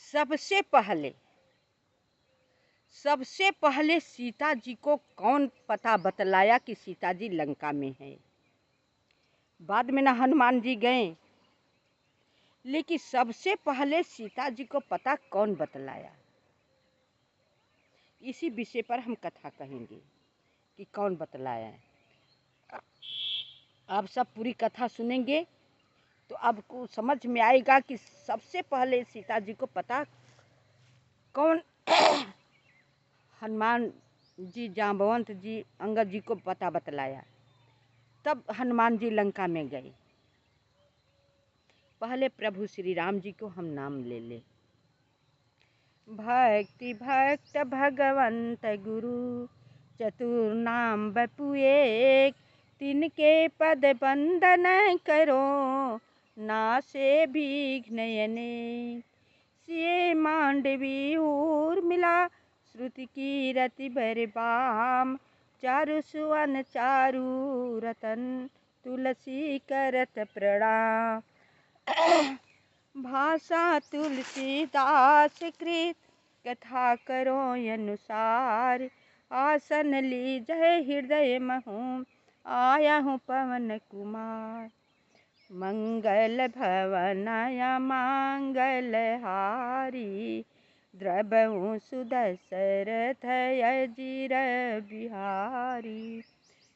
सबसे पहले सीता जी को कौन पता बतलाया कि सीता जी लंका में है। बाद में ना हनुमान जी गए, लेकिन सबसे पहले सीता जी को पता कौन बतलाया। इसी विषय पर हम कथा कहेंगे कि कौन बतलाया है। आप सब पूरी कथा सुनेंगे तो आपको समझ में आएगा कि सबसे पहले सीता जी को पता कौन हनुमान जी, जांबवंत जी, अंगद जी को पता बतलाया। तब हनुमान जी लंका में गए। पहले प्रभु श्री राम जी को हम नाम ले ले। भक्ति भक्त भगवंत गुरु चतुर नाम बपु एक, तिनके पद बंदन करो नासे विघ्न अनेक। सिए मांडवी उर्मिला श्रुति कीरति बरबाम, चारु सुवन चारु रतन तुलसी करत प्रणाम। भाषा तुलसीदास कृत कथा करो अनुसार, आसन लीजय हृदय महु आया हूँ पवन कुमार। मंगल भवनया मंगल हारी, द्रवहु सुदशरथ अजिर बिहारी।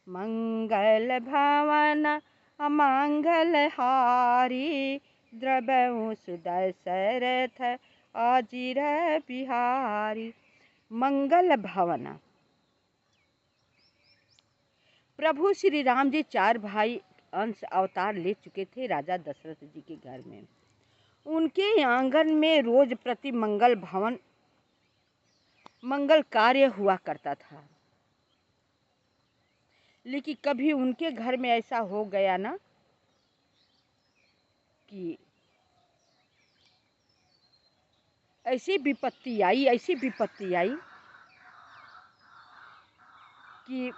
मंगल भवन अमंगल हारी, द्रवहु सुदशरथ अजिर बिहारी। मंगल भवन। प्रभु श्री राम जी 4 भाई अंश अवतार ले चुके थे राजा दशरथ जी के घर में। उनके आंगन में रोज प्रति मंगल भवन मंगल कार्य हुआ करता था। लेकिन कभी उनके घर में ऐसा हो गया ना कि ऐसी विपत्ति आई कि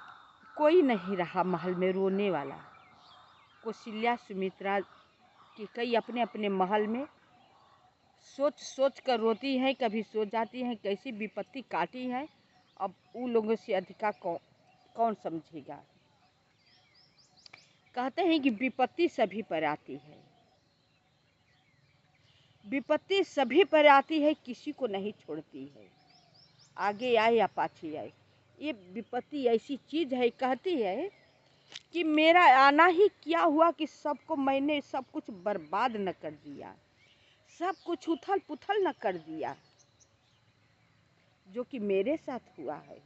कोई नहीं रहा महल में रोने वाला। कौशल्या सुमित्रा की कई अपने अपने महल में सोच सोच कर रोती हैं, कभी सो जाती हैं, कैसी विपत्ति काटी है। अब उन लोगों से अधिका कौन समझेगा। कहते हैं कि विपत्ति सभी पर आती है, विपत्ति सभी पर आती है, किसी को नहीं छोड़ती है, आगे आए या पाछे आए। ये विपत्ति ऐसी चीज है, कहती है कि मेरा आना ही क्या हुआ कि सबको मैंने सब कुछ बर्बाद न कर दिया, सब कुछ उथल पुथल न कर दिया। जो कि मेरे साथ हुआ है,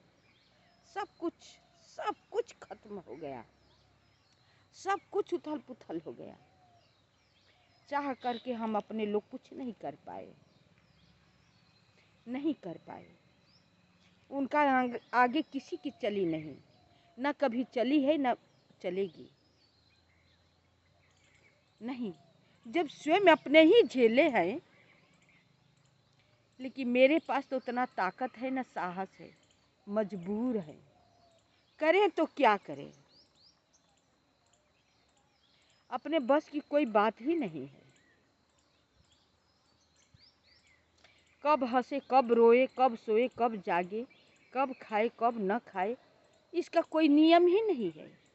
सब कुछ खत्म हो गया, सब कुछ उथल पुथल हो गया। चाह करके हम अपने लोग कुछ नहीं कर पाए। उनका आगे किसी की चली नहीं, न कभी चली है न चलेगी। नहीं, जब स्वयं अपने ही झेले हैं। लेकिन मेरे पास तो उतना ताकत है न साहस है, मजबूर है, करें तो क्या करें। अपने बस की कोई बात ही नहीं है। कब हंसे, कब रोए, कब सोए, कब जागे, कब खाए, कब न खाए, इसका कोई नियम ही नहीं है।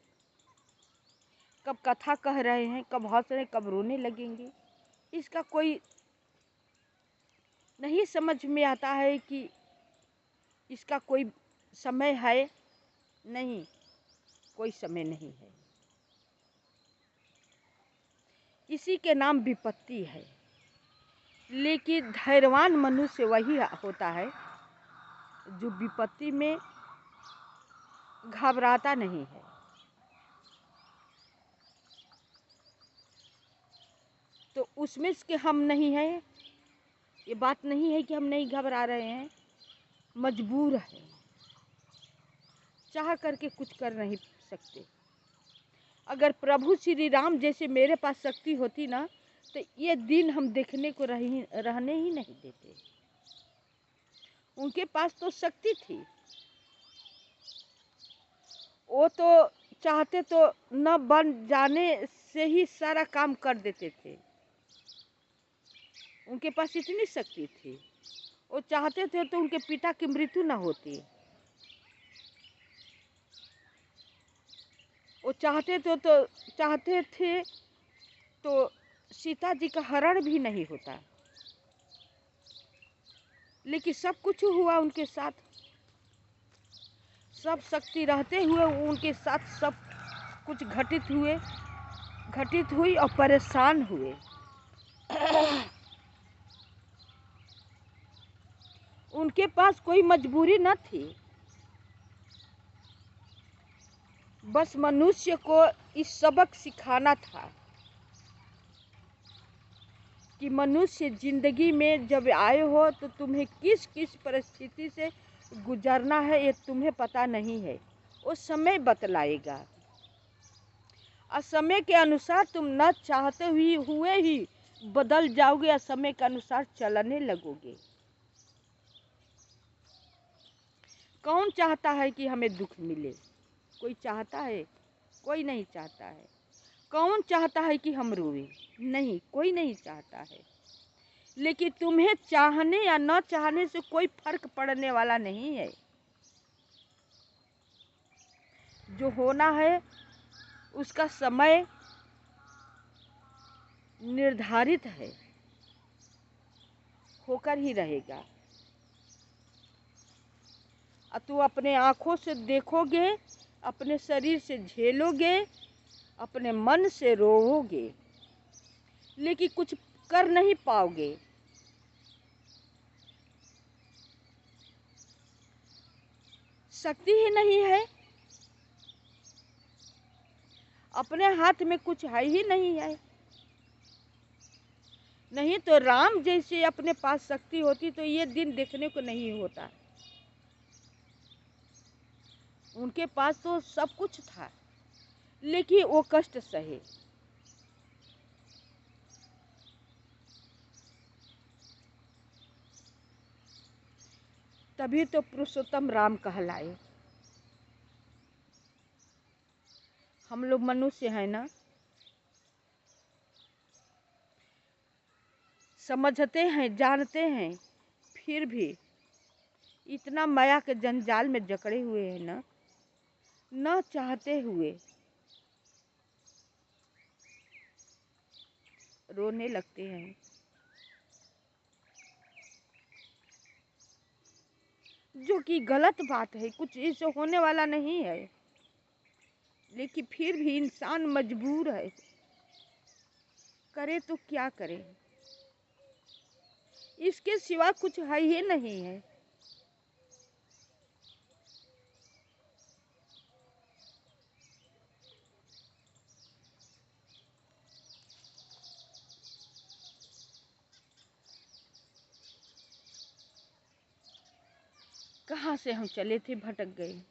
कब कथा कह रहे हैं, कब हंस रहे, कब रोने लगेंगे, इसका कोई नहीं समझ में आता है कि इसका कोई समय है। नहीं, कोई समय नहीं है। इसी के नाम विपत्ति है। लेकिन धैर्यवान मनुष्य वही होता है जो विपत्ति में घबराता नहीं है। तो उसमें के हम नहीं हैं, ये बात नहीं है कि हम नहीं घबरा रहे हैं, मजबूर है, चाह करके कुछ कर नहीं सकते। अगर प्रभु श्री राम जैसे मेरे पास शक्ति होती ना, तो ये दिन हम देखने को रहने ही नहीं देते। उनके पास तो शक्ति थी, वो तो चाहते तो न बन जाने से ही सारा काम कर देते थे। उनके पास इतनी शक्ति थी, वो चाहते थे तो उनके पिता की मृत्यु न होती, वो चाहते थे तो सीता जी का हरण भी नहीं होता। लेकिन सब कुछ हुआ उनके साथ, सब शक्ति रहते हुए उनके साथ सब कुछ घटित हुई और परेशान हुए। उनके पास कोई मजबूरी न थी, बस मनुष्य को इस सबक सिखाना था कि मनुष्य जिंदगी में जब आए हो तो तुम्हें किस किस परिस्थिति से गुजरना है ये तुम्हें पता नहीं है, वो समय बतलाएगा। और समय के अनुसार तुम न चाहते हुए ही बदल जाओगे और समय के अनुसार चलने लगोगे। कौन चाहता है कि हमें दुख मिले? कोई चाहता है? कोई नहीं चाहता है। कौन चाहता है कि हम रोएं? नहीं, कोई नहीं चाहता है। लेकिन तुम्हें चाहने या न चाहने से कोई फर्क पड़ने वाला नहीं है। जो होना है उसका समय निर्धारित है, होकर ही रहेगा। तू अपने आँखों से देखोगे, अपने शरीर से झेलोगे, अपने मन से रोओगे, लेकिन कुछ कर नहीं पाओगे। शक्ति ही नहीं है, अपने हाथ में कुछ है ही नहीं है। नहीं तो राम जैसे अपने पास शक्ति होती तो ये दिन देखने को नहीं होता। उनके पास तो सब कुछ था, लेकिन वो कष्ट सहे। तभी तो पुरुषोत्तम राम कहलाए। हम लोग मनुष्य हैं ना, समझते हैं, जानते हैं, फिर भी इतना माया के जंजाल में जकड़े हुए हैं ना, न चाहते हुए रोने लगते हैं। जो कि गलत बात है, कुछ इससे होने वाला नहीं है, लेकिन फिर भी इंसान मजबूर है। करे तो क्या करे, इसके सिवा कुछ है ही नहीं है। कहाँ से हम चले थे, भटक गए।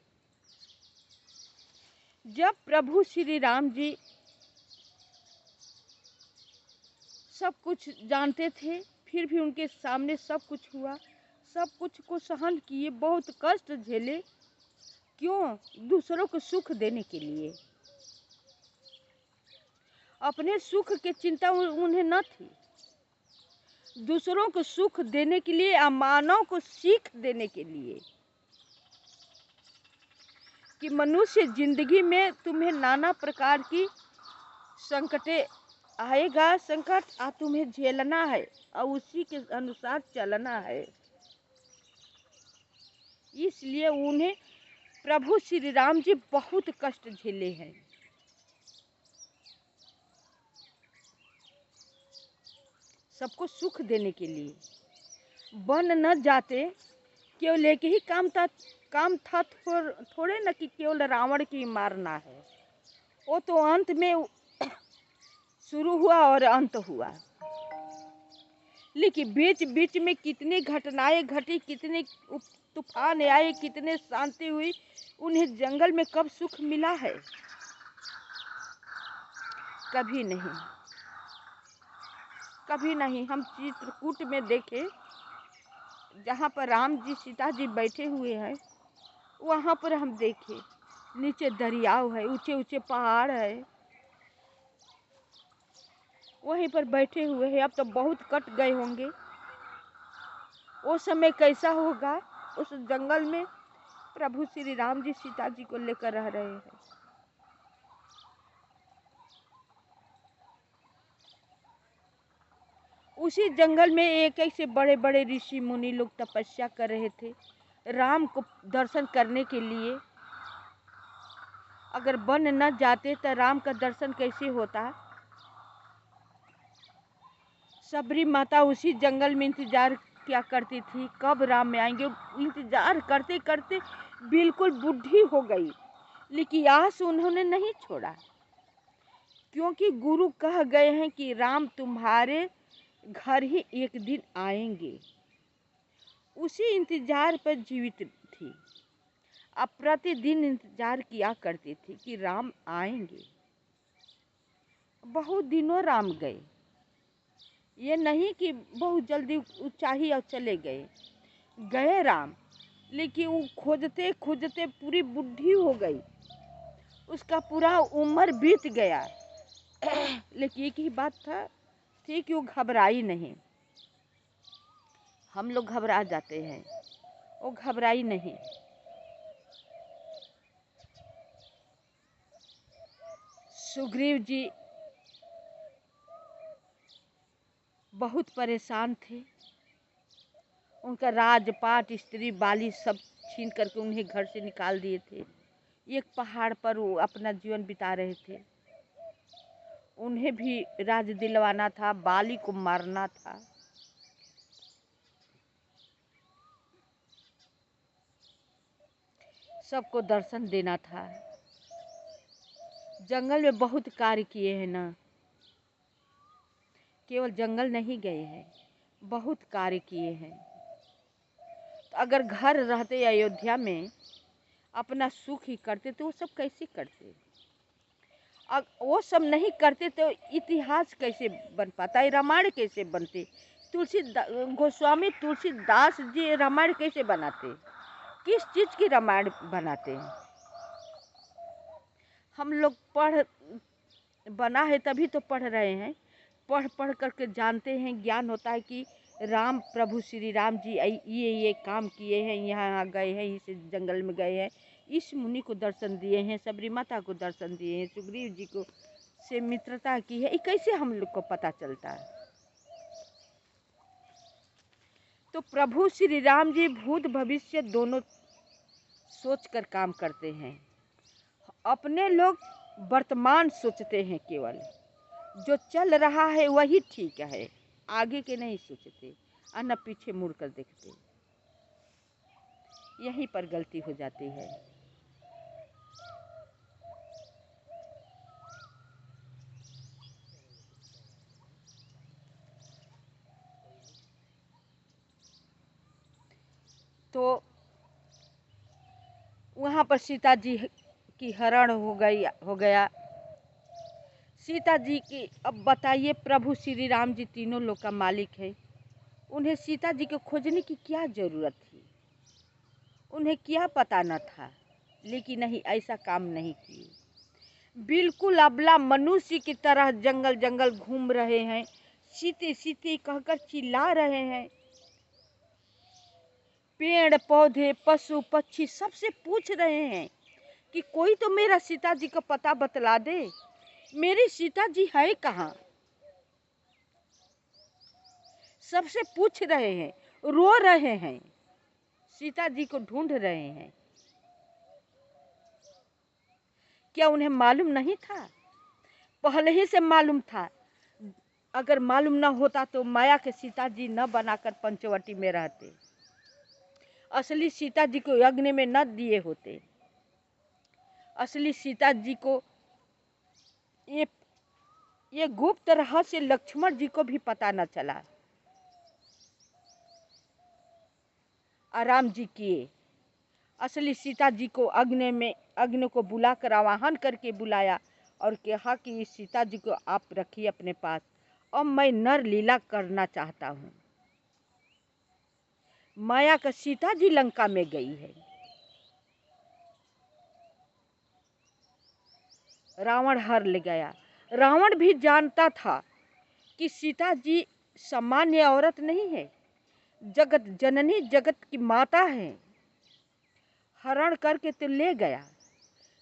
जब प्रभु श्री राम जी सब कुछ जानते थे, फिर भी उनके सामने सब कुछ हुआ, सब कुछ को सहन किए, बहुत कष्ट झेले। क्यों? दूसरों को सुख देने के लिए। अपने सुख की चिंता उन्हें न थी, दूसरों को सुख देने के लिए, मानव को सीख देने के लिए कि मनुष्य जिंदगी में तुम्हें नाना प्रकार की संकटें आएगा, संकट तुम्हें झेलना है और उसी के अनुसार चलना है। इसलिए उन्हें प्रभु श्री राम जी बहुत कष्ट झेले हैं। सबको सुख देने के लिए बन न जाते, केवल एक ही काम था थोड़े न कि केवल रावण की मारना है। वो तो अंत में शुरू हुआ और अंत हुआ, लेकिन बीच बीच में कितनी घटनाएं घटी, कितने तूफान आए, कितने शांति हुई। उन्हें जंगल में कब सुख मिला है? कभी नहीं, कभी नहीं। हम चित्रकूट में देखे, जहाँ पर राम जी सीता जी बैठे हुए हैं, वहाँ पर हम देखे नीचे दरियाव है, ऊंचे ऊंचे पहाड़ है, वहीं पर बैठे हुए हैं। अब तो बहुत कट गए होंगे। वो समय कैसा होगा उस जंगल में। प्रभु श्री राम जी सीता जी को लेकर रह रहे हैं। उसी जंगल में एक एक से बड़े बड़े ऋषि मुनि लोग तपस्या कर रहे थे राम को दर्शन करने के लिए। अगर बन न जाते तो राम का दर्शन कैसे होता। सबरी माता उसी जंगल में इंतजार क्या करती थी कब राम में आएंगे। इंतजार करते करते बिल्कुल बुढ़ी हो गई, लेकिन आस उन्होंने नहीं छोड़ा, क्योंकि गुरु कह गए हैं कि राम तुम्हारे घर ही एक दिन आएंगे। उसी इंतजार पर जीवित थी। अब प्रतिदिन इंतजार किया करती थी कि राम आएंगे। बहुत दिनों राम गए, ये नहीं कि बहुत जल्दी ऊंचाई और चले गए राम, लेकिन वो खोजते खोजते पूरी बुढ़ी हो गई, उसका पूरा उम्र बीत गया। लेकिन एक ही बात थी कि वो घबराई नहीं। हम लोग घबरा जाते हैं, वो घबराई नहीं। सुग्रीव जी बहुत परेशान थे। उनका राजपाट स्त्री बाली सब छीन करके उन्हें घर से निकाल दिए थे। एक पहाड़ पर वो अपना जीवन बिता रहे थे। उन्हें भी राज दिलवाना था, बाली को मारना था। सबको दर्शन देना था। जंगल में बहुत कार्य किए हैं ना, केवल जंगल नहीं गए हैं, बहुत कार्य किए हैं। तो अगर घर रहते अयोध्या में अपना सुख ही करते तो वो सब कैसे करते। वो सब नहीं करते तो इतिहास कैसे बन पाता, रामायण कैसे बनते। गोस्वामी तुलसीदास जी रामायण कैसे बनाते, किस चीज़ की रामायण बनाते हैं। हम लोग बना है तभी तो पढ़ रहे हैं, पढ़ पढ़ करके जानते हैं, ज्ञान होता है कि राम प्रभु श्री राम जी ये काम किए हैं, यहाँ गए हैं, इस जंगल में गए हैं, इस मुनि को दर्शन दिए हैं, सबरी माता को दर्शन दिए हैं, सुग्रीव जी को से मित्रता की है। ये कैसे हम लोग को पता चलता है। तो प्रभु श्री राम जी भूत भविष्य दोनों सोच कर काम करते हैं। अपने लोग वर्तमान सोचते हैं, केवल जो चल रहा है वही ठीक है, आगे के नहीं सोचते और न पीछे मुड़ कर देखते। यहीं पर गलती हो जाती है। तो वहाँ पर सीता जी की हरण हो गया। सीता जी की अब बताइए, प्रभु श्री राम जी तीनों लोक का मालिक है, उन्हें सीता जी को खोजने की क्या जरूरत थी। उन्हें क्या पता न था, लेकिन नहीं, ऐसा काम नहीं किए। बिल्कुल अबला मनुष्य की तरह जंगल जंगल घूम रहे हैं, सीते सीते कहकर चिल्ला रहे हैं। पेड़ पौधे पशु पक्षी सबसे पूछ रहे हैं कि कोई तो मेरा सीता जी का पता बतला दे, मेरी सीता जी है कहाँ। सबसे पूछ रहे हैं, रो रहे हैं, सीता जी को ढूंढ रहे हैं। क्या उन्हें मालूम नहीं था? पहले ही से मालूम था। अगर मालूम न होता तो माया के सीता जी न बनाकर पंचवटी में रहते, असली सीता जी को यज्ञ में न दिए होते। असली सीता जी को ये गुप्त रहस्य लक्ष्मण जी को भी पता न चला। आराम जी किए, असली सीता जी को अग्नि को बुलाकर आवाहन करके बुलाया और कहा कि इस सीता जी को आप रखिए अपने पास, अब मैं नर लीला करना चाहता हूँ। माया का सीता जी लंका में गई है। रावण हर ले गया। रावण भी जानता था कि सीता जी सामान्य औरत नहीं है, जगत जननी, जगत की माता है। हरण करके तो ले गया,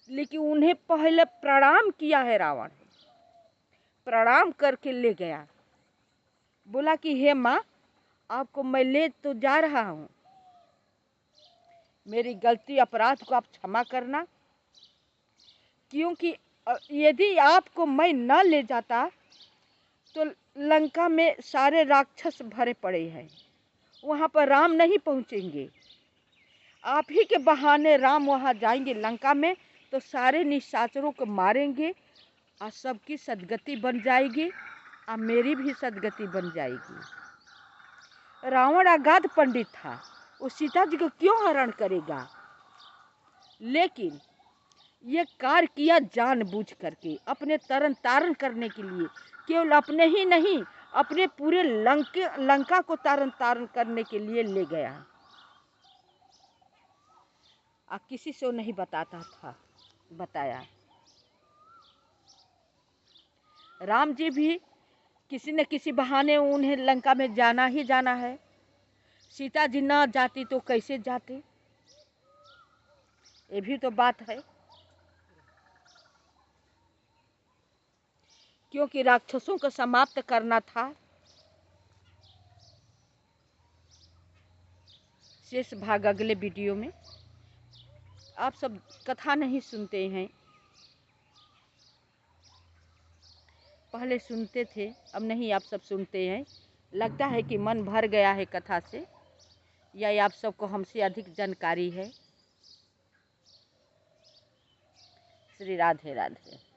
लेकिन उन्हें पहले प्रणाम किया है रावण। प्रणाम करके ले गया, बोला कि हे माँ, आपको मैं ले तो जा रहा हूँ, मेरी गलती अपराध को आप क्षमा करना, क्योंकि यदि आपको मैं न ले जाता तो लंका में सारे राक्षस भरे पड़े हैं, वहाँ पर राम नहीं पहुँचेंगे। आप ही के बहाने राम वहाँ जाएंगे लंका में, तो सारे निशाचरों को मारेंगे और सबकी सदगति बन जाएगी और मेरी भी सदगति बन जाएगी। रावण अगाध पंडित था, वो सीता जी को क्यों हरण करेगा? लेकिन ये कार्य किया जानबूझ करके, अपने तरन तारण करने के लिए। केवल अपने ही नहीं, अपने पूरे लंका को तारण तारण करने के लिए ले गया। किसी से नहीं बताया। राम जी भी किसी न किसी बहाने उन्हें लंका में जाना ही जाना है। सीता जी ना जाती तो कैसे जाते, ये भी तो बात है। क्योंकि राक्षसों को समाप्त करना था। शेष भाग अगले वीडियो में। आप सब कथा नहीं सुनते हैं, पहले सुनते थे, अब नहीं आप सब सुनते हैं। लगता है कि मन भर गया है कथा से, या आप सबको हमसे अधिक जानकारी है। श्री राधे राधे।